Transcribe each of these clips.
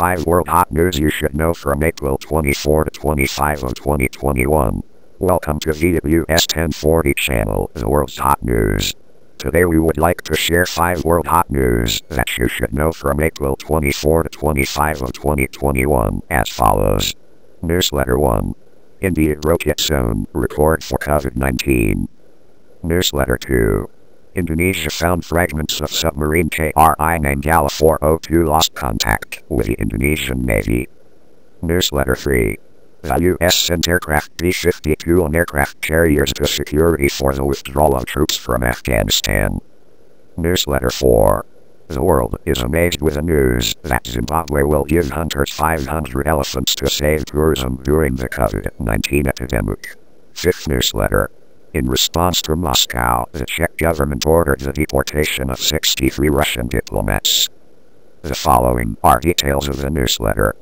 5 World Hot News You Should Know from April 24 to 25 of 2021. Welcome to VIETUS1040 channel, the world's hot news. Today we would like to share 5 world hot news that you should know from April 24 to 25 of 2021 as follows. Newsletter 1. India rocket zone record for COVID-19. Newsletter 2. Indonesia found fragments of submarine KRI Nanggala 402 lost contact with the Indonesian Navy. Newsletter 3. The U.S. sent aircraft B-52 on aircraft carriers to security for the withdrawal of troops from Afghanistan. Newsletter 4. The world is amazed with the news that Zimbabwe will give hunters 500 elephants to save tourism during the COVID-19 epidemic. Fifth newsletter. In response to Moscow, the Czech government ordered the deportation of 63 Russian diplomats. The following are details of the newsletter.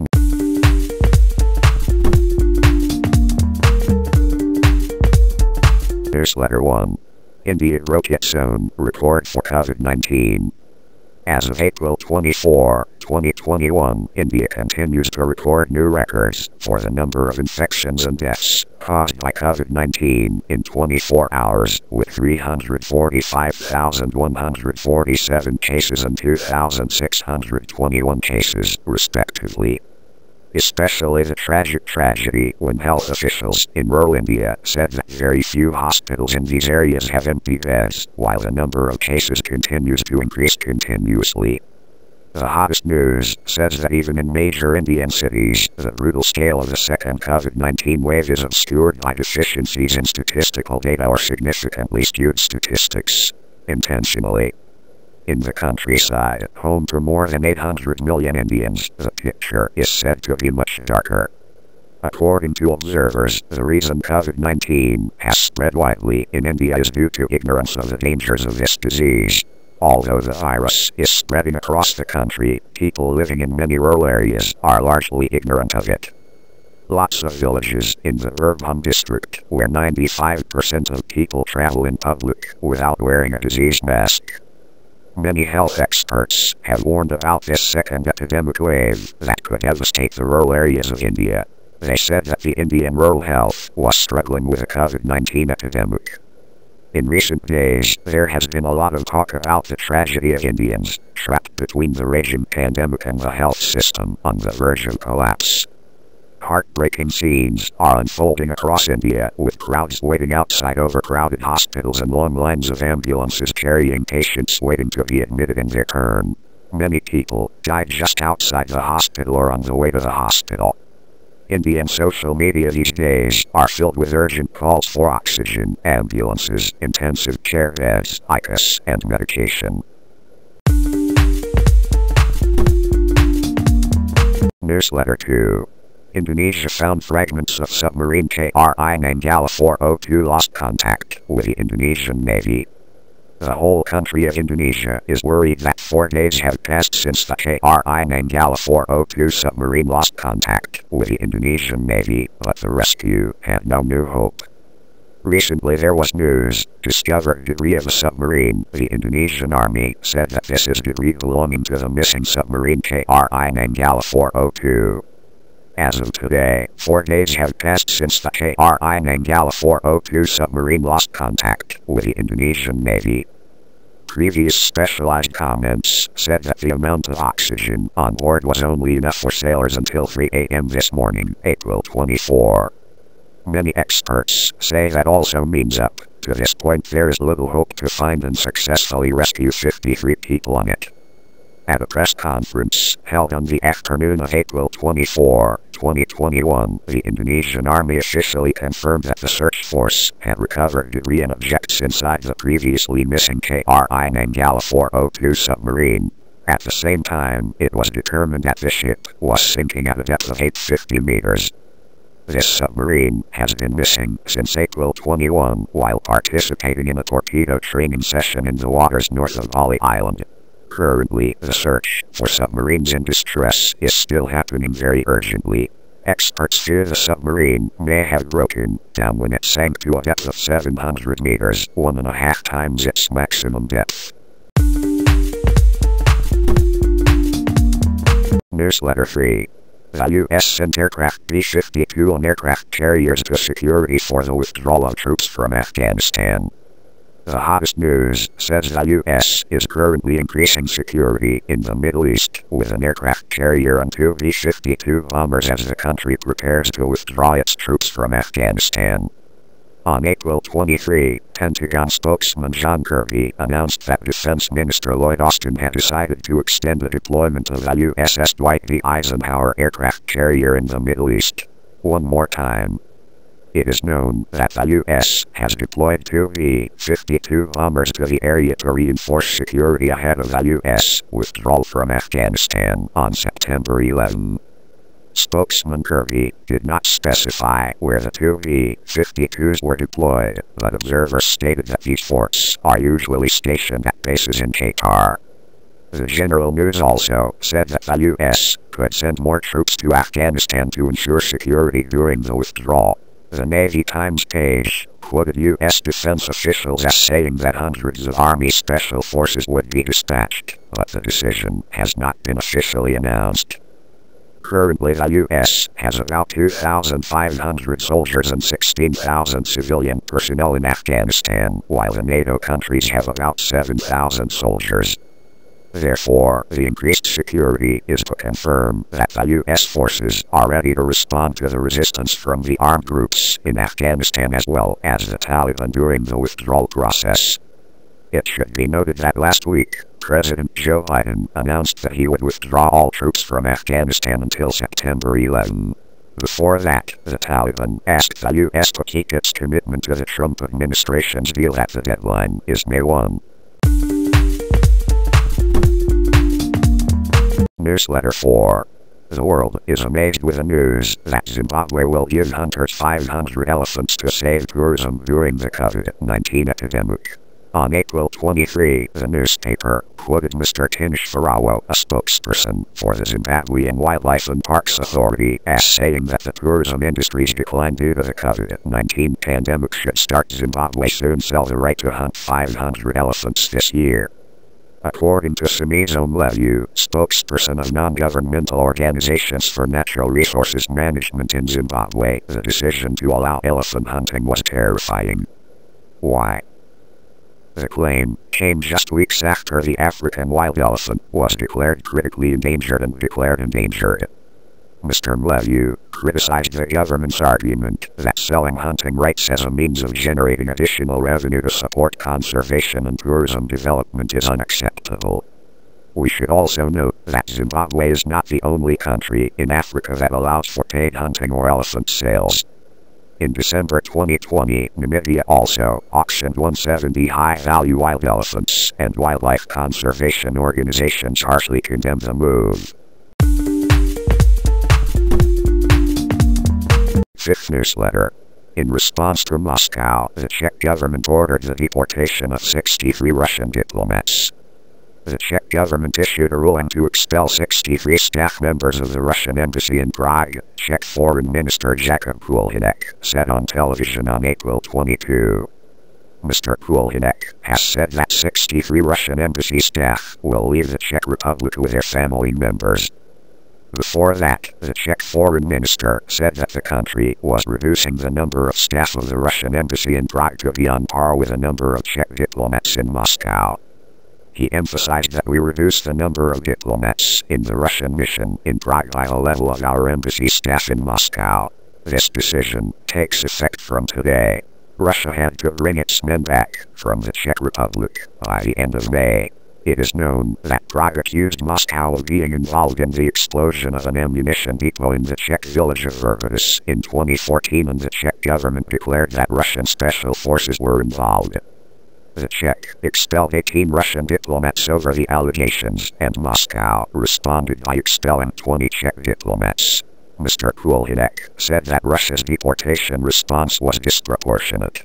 Newsletter 1. India rocket zone record for COVID-19. As of April 24, 2021, India continues to record new records for the number of infections and deaths caused by COVID-19 in 24 hours, with 345,147 cases and 2,621 cases, respectively. Especially the tragic tragedy when health officials in rural India said that very few hospitals in these areas have empty beds, while the number of cases continues to increase continuously. The hottest news says that even in major Indian cities, the brutal scale of the second COVID-19 wave is obscured by deficiencies in statistical data or significantly skewed statistics, intentionally. In the countryside, home to more than 800 million Indians, the picture is said to be much darker. According to observers, the reason COVID-19 has spread widely in India is due to ignorance of the dangers of this disease. Although the virus is spreading across the country, people living in many rural areas are largely ignorant of it. Lots of villages in the Birbhum district, where 95% of people travel in public without wearing a disease mask. Many health experts have warned about this second epidemic wave that could devastate the rural areas of India. They said that the Indian rural health was struggling with the COVID-19 epidemic. In recent days, there has been a lot of talk about the tragedy of Indians trapped between the raging pandemic and the health system on the verge of collapse. Heartbreaking scenes are unfolding across India, with crowds waiting outside overcrowded hospitals and long lines of ambulances carrying patients waiting to be admitted in their turn. Many people died just outside the hospital or on the way to the hospital. Indian social media these days are filled with urgent calls for oxygen, ambulances, intensive care beds, ICUs, and medication. Newsletter 2. Indonesia found fragments of submarine KRI Nanggala 402 lost contact with the Indonesian Navy. The whole country of Indonesia is worried that 4 days have passed since the KRI Nanggala 402 submarine lost contact with the Indonesian Navy, but the rescue had no new hope. Recently there was news discovered debris of a submarine. The Indonesian Army said that this is debris belonging to the missing submarine KRI Nanggala 402. As of today, 4 days have passed since the KRI Nanggala 402 submarine lost contact with the Indonesian Navy. Previous specialized comments said that the amount of oxygen on board was only enough for sailors until 3 a.m. this morning, April 24. Many experts say that also means up to this point there is little hope to find and successfully rescue 53 people on it. At a press conference held on the afternoon of April 24, 2021, the Indonesian Army officially confirmed that the search force had recovered debris and objects inside the previously missing KRI Nanggala 402 submarine. At the same time, it was determined that the ship was sinking at a depth of 850 meters. This submarine has been missing since April 21 while participating in a torpedo training session in the waters north of Bali Island. Currently, the search for submarines in distress is still happening very urgently. Experts fear the submarine may have broken down when it sank to a depth of 700 meters, 1.5 times its maximum depth. Newsletter 3. The U.S. sent aircraft B-52 on aircraft carriers to security for the withdrawal of troops from Afghanistan. The hottest news says the U.S. is currently increasing security in the Middle East with an aircraft carrier and 2 B-52 bombers as the country prepares to withdraw its troops from Afghanistan. On April 23, Pentagon spokesman John Kirby announced that Defense Minister Lloyd Austin had decided to extend the deployment of the USS Dwight D. Eisenhower aircraft carrier in the Middle East one more time. It is known that the U.S. has deployed 2 B-52 bombers to the area to reinforce security ahead of the U.S. withdrawal from Afghanistan on September 11. Spokesman Kirby did not specify where the 2 B-52s were deployed, but observers stated that these forts are usually stationed at bases in Qatar. The General News also said that the U.S. could send more troops to Afghanistan to ensure security during the withdrawal. The Navy Times page quoted U.S. defense officials as saying that hundreds of Army Special Forces would be dispatched, but the decision has not been officially announced. Currently, the U.S. has about 2,500 soldiers and 16,000 civilian personnel in Afghanistan, while the NATO countries have about 7,000 soldiers. Therefore, the increased security is to confirm that the U.S. forces are ready to respond to the resistance from the armed groups in Afghanistan as well as the Taliban during the withdrawal process. It should be noted that last week, President Joe Biden announced that he would withdraw all troops from Afghanistan until September 11. Before that, the Taliban asked the U.S. to keep its commitment to the Trump administration's deal that the deadline is May 1. Newsletter 4. The world is amazed with the news that Zimbabwe will give hunters 500 elephants to save tourism during the COVID-19 epidemic. On April 23, the newspaper quoted Mr. Tinish Farawo, a spokesperson for the Zimbabwean Wildlife and Parks Authority, as saying that the tourism industry's decline due to the COVID-19 pandemic should start Zimbabwe soon sell the right to hunt 500 elephants this year. According to Simizo Mlevu, spokesperson of non-governmental organizations for natural resources management in Zimbabwe, the decision to allow elephant hunting was terrifying. Why? The claim came just weeks after the African wild elephant was declared critically endangered and declared endangered. Mr. Mlevu criticized the government's argument that selling hunting rights as a means of generating additional revenue to support conservation and tourism development is unacceptable. We should also note that Zimbabwe is not the only country in Africa that allows for paid hunting or elephant sales. In December 2020, Namibia also auctioned 170 high-value wild elephants, and wildlife conservation organizations harshly condemned the move. Fifth newsletter. In response to Moscow, the Czech government ordered the deportation of 63 Russian diplomats. The Czech government issued a ruling to expel 63 staff members of the Russian embassy in Prague, Czech Foreign Minister Jakub Kulhanek said on television on April 22. Mr. Kulhanek has said that 63 Russian embassy staff will leave the Czech Republic with their family members. Before that, the Czech Foreign Minister said that the country was reducing the number of staff of the Russian embassy in Prague to be on par with the number of Czech diplomats in Moscow. He emphasized that we reduced the number of diplomats in the Russian mission in Prague by the level of our embassy staff in Moscow. This decision takes effect from today. Russia had to bring its men back from the Czech Republic by the end of May. It is known that Prague accused Moscow of being involved in the explosion of an ammunition depot in the Czech village of VIETUS in 2014, and the Czech government declared that Russian special forces were involved. The Czech expelled 18 Russian diplomats over the allegations, and Moscow responded by expelling 20 Czech diplomats. Mr. Kulhanek said that Russia's deportation response was disproportionate.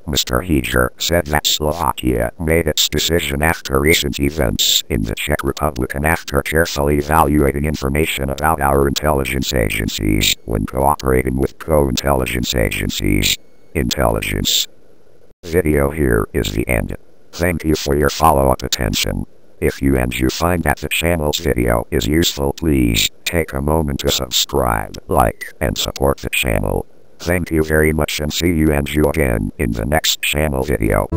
Mr. Heger said that Slovakia made its decision after recent events in the Czech Republic and after carefully evaluating information about our intelligence agencies when cooperating with co-intelligence agencies. Intelligence. Video here is the end. Thank you for your follow-up attention. If you find that the channel's video is useful, please take a moment to subscribe, like, and support the channel. Thank you very much and see you again in the next channel video.